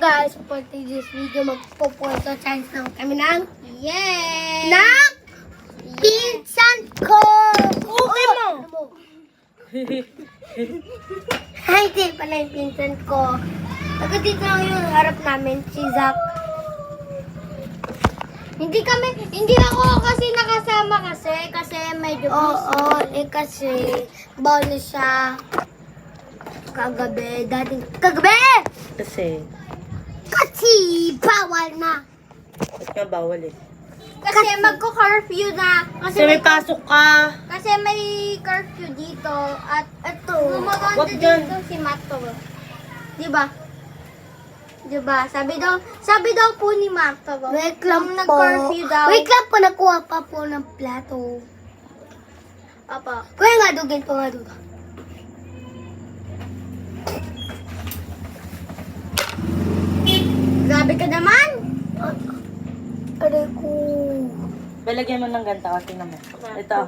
guys, for this video, magpo-photo chance lang kami ng Yay! pinsan ko! Okay mo! Ano mo? Hindi pala yung pinsan ko. Taga dito lang yung harap namin, si Zach. Hindi ako kasi nakasama kasi medyo Oo, kasi bawal siya kagabi. Kagabi! Kasi, Bawal na. ba't nga bawal eh? kasi magko-curfew na. Kasi may pasok ka. Kasi may curfew dito at Ito. gumaganda Wag dyan. dito si Mato. Diba? Sabi daw po ni Mato. Wait lang nung po. nag-curfew daw. Wait lang po, nakuha pa po ng plato. Apa. Kuya nga, dugin po nga dugin. Grabe ka naman. Aray ko. Balagyan mo ng ganta o, tingnan mo. Ito,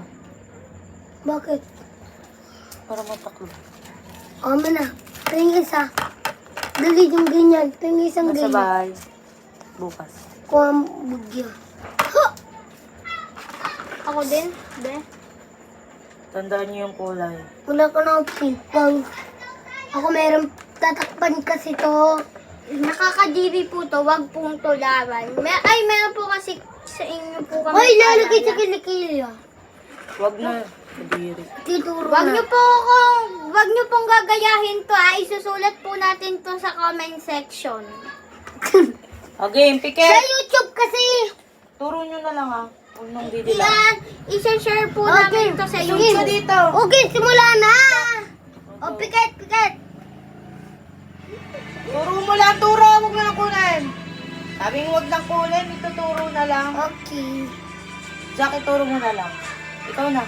Bakit? para mataklo. Ama na. Ito yung isa. Dali yung ganyan. Ito yung isang Nasa ganyan. bahay. Bukas. Kuha ang bugyo. Ako din. Be. Tandaan niyo yung kulay. Wala ka na pingpong. Ako meron tatakpan kasi to. Nakakadiri po to. Wag pong tularan. Meron po kasi sa inyo po kami. Hoy, lalagay sa paalala. kilikili ah. Wag na. Kadiri. Tituro Wag na. niyo pong gagayahin to isusulat po natin to sa comment section. Okay, Sa piket. YouTube kasi. Turo nyo na lang ah. Huwag nang didila. Yan, i-share po namin to sa Sige. YouTube. Dito. Okay, simula na. O, piket. Turo mo lang, turo. Huwag mo lang kunin. Sabing huwag nang kunin. Ituturo na lang. Okay. Jackie, turo mo na lang. Ikaw na.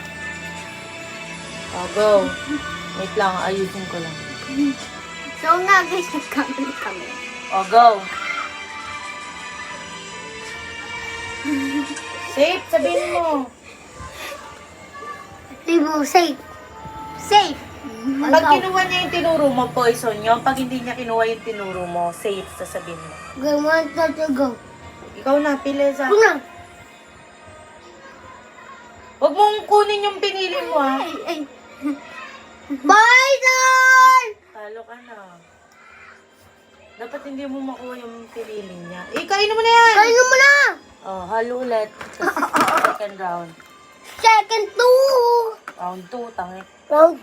Oh, go. Wait lang, ayusin ko lang. So nga guys, nagkamali kami. Oh, go. Safe, sabihin mo. Libo, safe. Safe. Pag kinuha niya yung tinuro mo, poison yun. Pag hindi niya kinuha yung tinuro mo, safe, sasabihin mo. Go, 1, 2, 3, go. Ikaw na, pili sa... Una. Huwag mong kunin yung pinili mo, ha? Ay. Bison! Talo ka na. Dapat hindi mo makuha yung pinili niya. Kainin mo na yan! Kainin mo na. Oh, halo ulit. Second round. Second 2. Round 2, tangik. Round